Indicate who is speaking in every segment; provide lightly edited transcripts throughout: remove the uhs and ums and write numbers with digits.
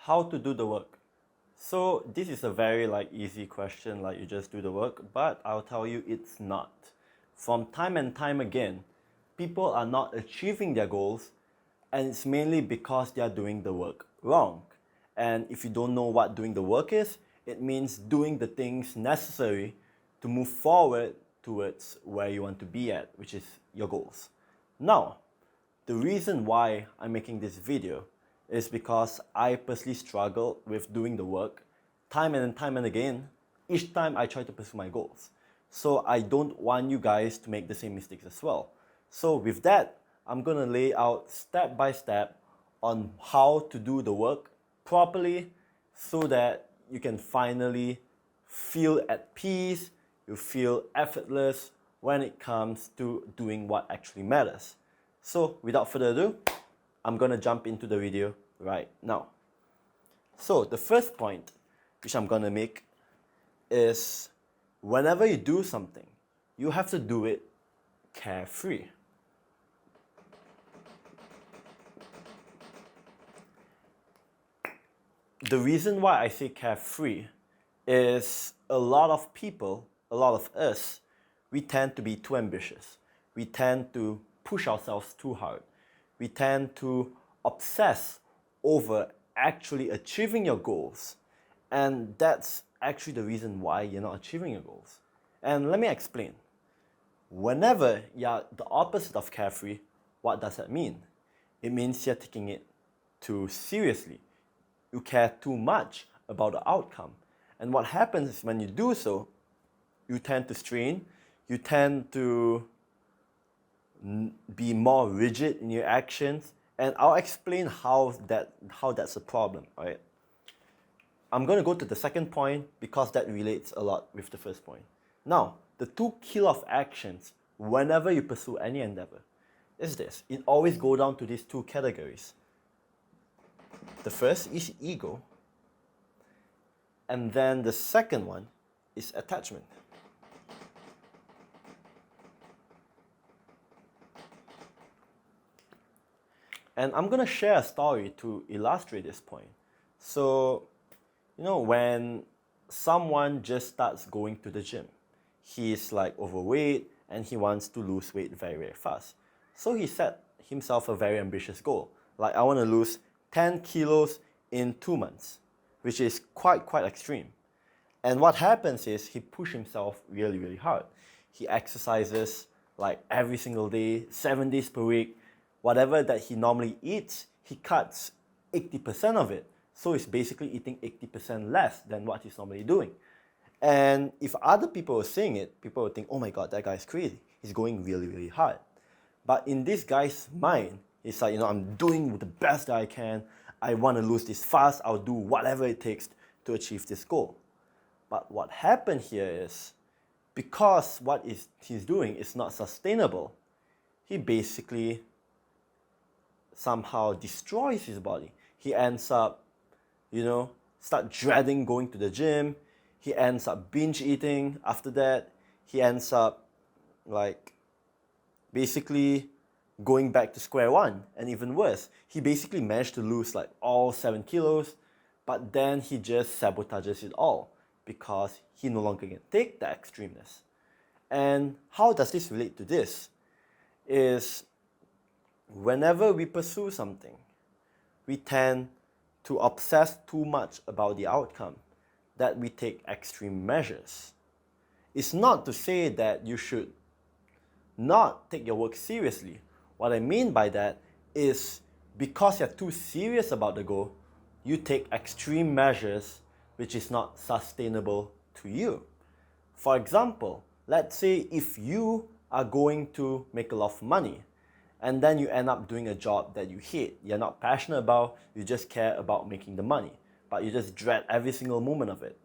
Speaker 1: How to do the work? So this is a very easy question, like you just do the work, but I'll tell you it's not. From time and time again, people are not achieving their goals, and it's mainly because they are doing the work wrong. And if you don't know what doing the work is, it means doing the things necessary to move forward towards where you want to be at, which is your goals. Now, the reason why I'm making this video is because I personally struggle with doing the work time and time and again each time I try to pursue my goals. So I don't want you guys to make the same mistakes as well. So with that, I'm going to lay out step by step on how to do the work properly so that you can finally feel at peace, you feel effortless when it comes to doing what actually matters. So without further ado, I'm gonna jump into the video right now. So the first point which I'm gonna make is whenever you do something, you have to do it carefree. The reason why I say carefree is a lot of people, a lot of us, we tend to be too ambitious. We tend to push ourselves too hard. We tend to obsess over actually achieving your goals. And that's actually the reason why you're not achieving your goals. And let me explain. Whenever you're the opposite of carefree, what does that mean? It means you're taking it too seriously. You care too much about the outcome. And what happens is when you do so, you tend to strain, you tend to be more rigid in your actions, and I'll explain how that's a problem, right? I'm going to go to the second point because that relates a lot with the first point. Now, the two key of actions whenever you pursue any endeavor is this. It always goes down to these two categories. The first is ego, and then the second one is attachment. And I'm going to share a story to illustrate this point. So, when someone just starts going to the gym, he's overweight and he wants to lose weight very, very fast. So he set himself a very ambitious goal. I want to lose 10 kilos in 2 months, which is quite extreme. And what happens is he pushes himself really, really hard. He exercises every single day, 7 days per week. Whatever that he normally eats, he cuts 80% of it. So he's basically eating 80% less than what he's normally doing. And if other people are seeing it, people will think, oh my God, that guy's crazy. He's going really, really hard. But in this guy's mind, it's I'm doing the best that I can. I want to lose this fast. I'll do whatever it takes to achieve this goal. But what happened here is, because he's doing is not sustainable, he basically somehow destroys his body. He ends up, start dreading going to the gym. He ends up binge eating after that. He ends up basically going back to square one, and even worse, he basically managed to lose all 7 kilos, but then he just sabotages it all because he no longer can take the extremeness. And how does this relate to this? Is whenever we pursue something, we tend to obsess too much about the outcome that we take extreme measures. It's not to say that you should not take your work seriously. What I mean by that is because you're too serious about the goal, you take extreme measures which is not sustainable to you. For example, let's say if you are going to make a lot of money, and then you end up doing a job that you hate, you're not passionate about, you just care about making the money, but you just dread every single moment of it.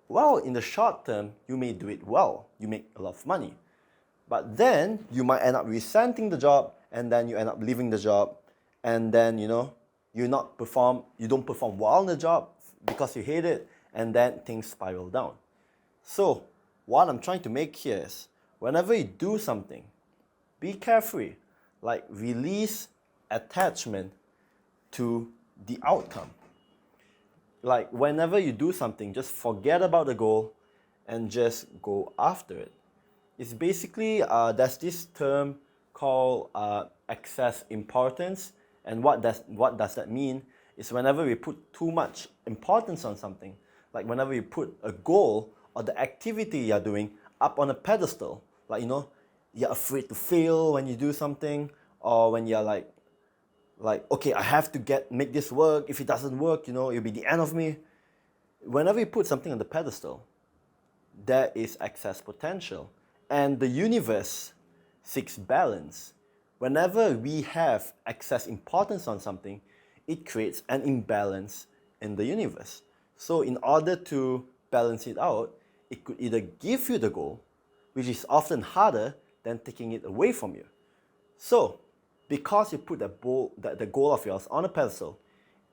Speaker 1: Well, in the short term, you may do it well, you make a lot of money, but then you might end up resenting the job, and then you end up leaving the job, and then you don't perform well in the job because you hate it, and then things spiral down. So what I'm trying to make here is, whenever you do something, be carefree. Release attachment to the outcome. Like whenever you do something, just forget about the goal and just go after it. It's basically, there's this term called excess importance. And what does that mean? Is whenever we put too much importance on something, like whenever you put a goal or the activity you're doing up on a pedestal, like you're afraid to fail when you do something, or when you're like okay, I have to make this work. If it doesn't work, it'll be the end of me. Whenever you put something on the pedestal, there is excess potential. And the universe seeks balance. Whenever we have excess importance on something, it creates an imbalance in the universe. So in order to balance it out, it could either give you the goal, which is often harder than taking it away from you. So, because you put the goal of yours on a pedestal,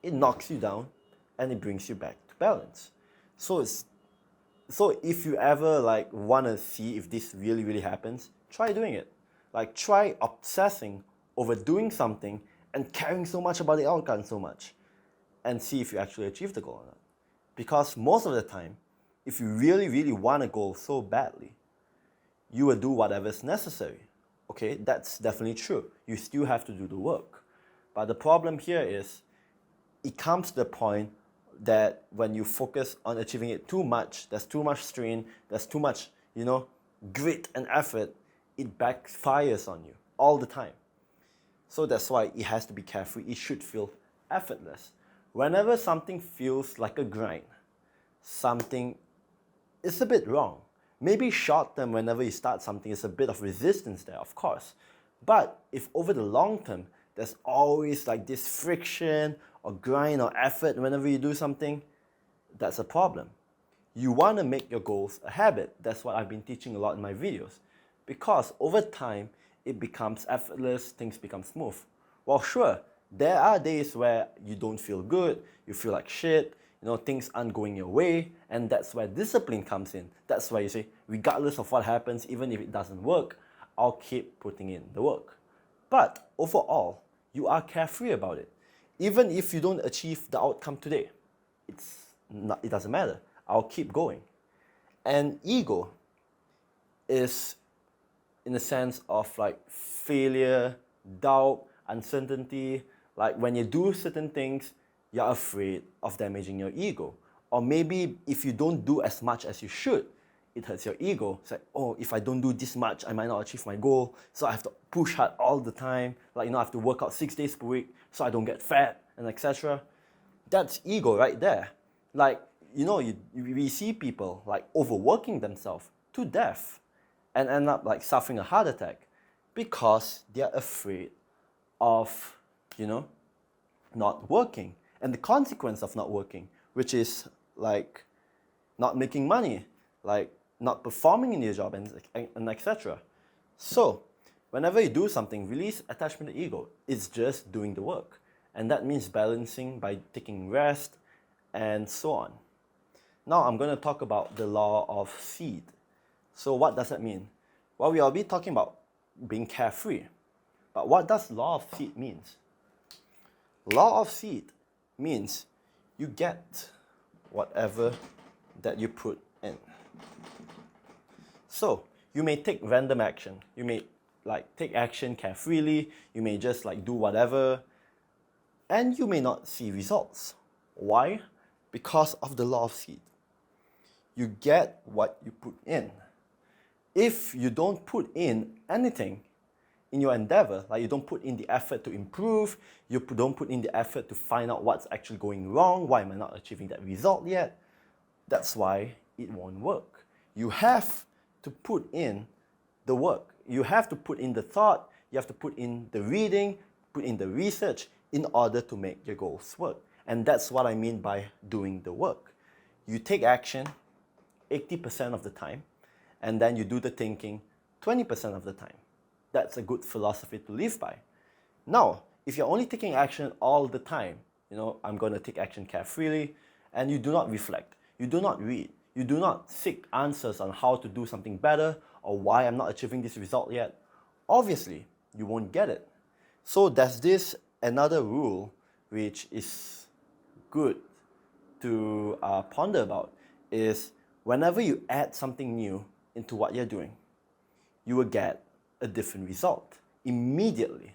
Speaker 1: it knocks you down and it brings you back to balance. So if you ever want to see if this really, really happens, try doing it. Try obsessing over doing something and caring so much about the outcome so much, and see if you actually achieve the goal or not. Because most of the time, if you really, really want a goal so badly, you will do whatever is necessary. Okay, that's definitely true. You still have to do the work. But the problem here is, it comes to the point that when you focus on achieving it too much, there's too much strain, there's too much, grit and effort, it backfires on you all the time. So that's why it has to be carefree. It should feel effortless. Whenever something feels like a grind, something is a bit wrong. Maybe short term, whenever you start something, there's a bit of resistance there, of course. But if over the long term, there's always this friction or grind or effort whenever you do something, that's a problem. You want to make your goals a habit. That's what I've been teaching a lot in my videos. Because over time, it becomes effortless, things become smooth. Well, sure, there are days where you don't feel good, you feel like shit, things aren't going your way, and that's where discipline comes in. That's why you say, regardless of what happens, even if it doesn't work, I'll keep putting in the work. But overall, you are carefree about it. Even if you don't achieve the outcome today, it doesn't matter. I'll keep going. And ego is in the sense of failure, doubt, uncertainty. Like when you do certain things, you're afraid of damaging your ego. Or maybe if you don't do as much as you should, it hurts your ego. It's like, oh, if I don't do this much, I might not achieve my goal. So I have to push hard all the time. I have to work out 6 days per week so I don't get fat and etc. That's ego right there. We see people overworking themselves to death and end up suffering a heart attack because they're afraid of, not working. And the consequence of not working, which is not making money, not performing in your job and etc. So whenever you do something, release attachment to ego. It's just doing the work. And that means balancing by taking rest and so on. Now I'm going to talk about the law of seed. So what does that mean? Well, we'll be talking about being carefree. But what does law of seed means? Law of seed means you get whatever that you put in. So you may take random action. You may take action carefreely. You may just do whatever. And you may not see results. Why? Because of the law of seed. You get what you put in. If you don't put in anything in your endeavor, you don't put in the effort to improve, you don't put in the effort to find out what's actually going wrong, why am I not achieving that result yet, that's why it won't work. You have to put in the work. You have to put in the thought, you have to put in the reading, put in the research in order to make your goals work. And that's what I mean by doing the work. You take action 80% of the time, and then you do the thinking 20% of the time. That's a good philosophy to live by. Now, if you're only taking action all the time, I'm going to take action carefreely, and you do not reflect, you do not read, you do not seek answers on how to do something better or why I'm not achieving this result yet, obviously, you won't get it. So there's this another rule which is good to ponder about is whenever you add something new into what you're doing, you will get a different result immediately.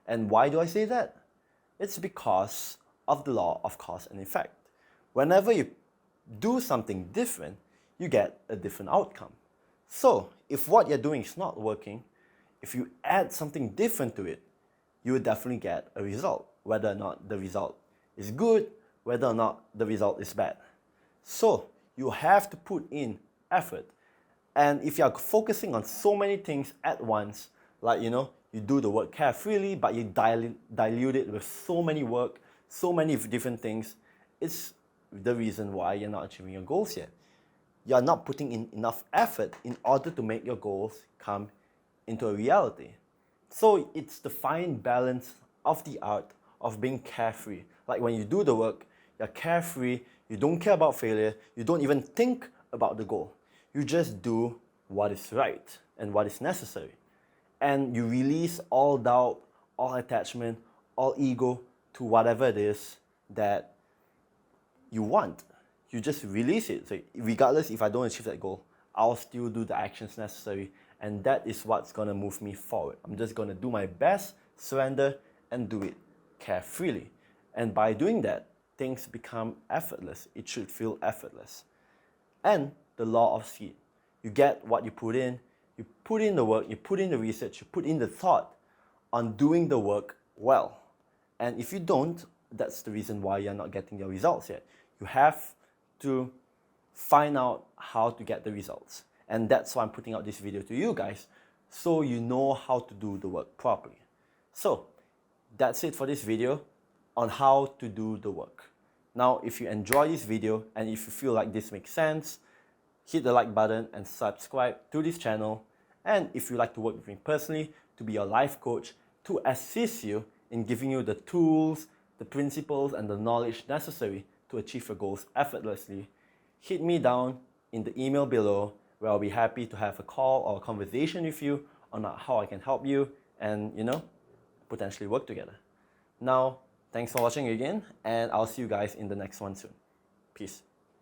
Speaker 1: And why do I say that? It's because of the law of cause and effect. Whenever you do something different, you get a different outcome. So, if what you're doing is not working, if you add something different to it, you will definitely get a result, whether or not the result is good, whether or not the result is bad. So, you have to put in effort. And if you're focusing on so many things at once, like, you do the work carefully, but you dilute it with so many work, so many different things, it's the reason why you're not achieving your goals yet. You're not putting in enough effort in order to make your goals come into a reality. So it's the fine balance of the art of being carefree. Like when you do the work, you're carefree, you don't care about failure, you don't even think about the goal. You just do what is right and what is necessary. And you release all doubt, all attachment, all ego to whatever it is that you want. You just release it. So regardless if I don't achieve that goal, I'll still do the actions necessary, and that is what's gonna move me forward. I'm just gonna do my best, surrender, and do it carefreely. And by doing that, things become effortless. It should feel effortless. And the law of seed. You get what you put in the work, you put in the research, you put in the thought on doing the work well. And if you don't, that's the reason why you're not getting your results yet. You have to find out how to get the results. And that's why I'm putting out this video to you guys, so you know how to do the work properly. So, that's it for this video on how to do the work. Now, if you enjoy this video and if you feel like this makes sense, hit the like button and subscribe to this channel. And if you'd like to work with me personally, to be your life coach, to assist you in giving you the tools, the principles, and the knowledge necessary to achieve your goals effortlessly, hit me down in the email below, where I'll be happy to have a call or a conversation with you on how I can help you and, potentially work together. Now, thanks for watching again, and I'll see you guys in the next one soon. Peace.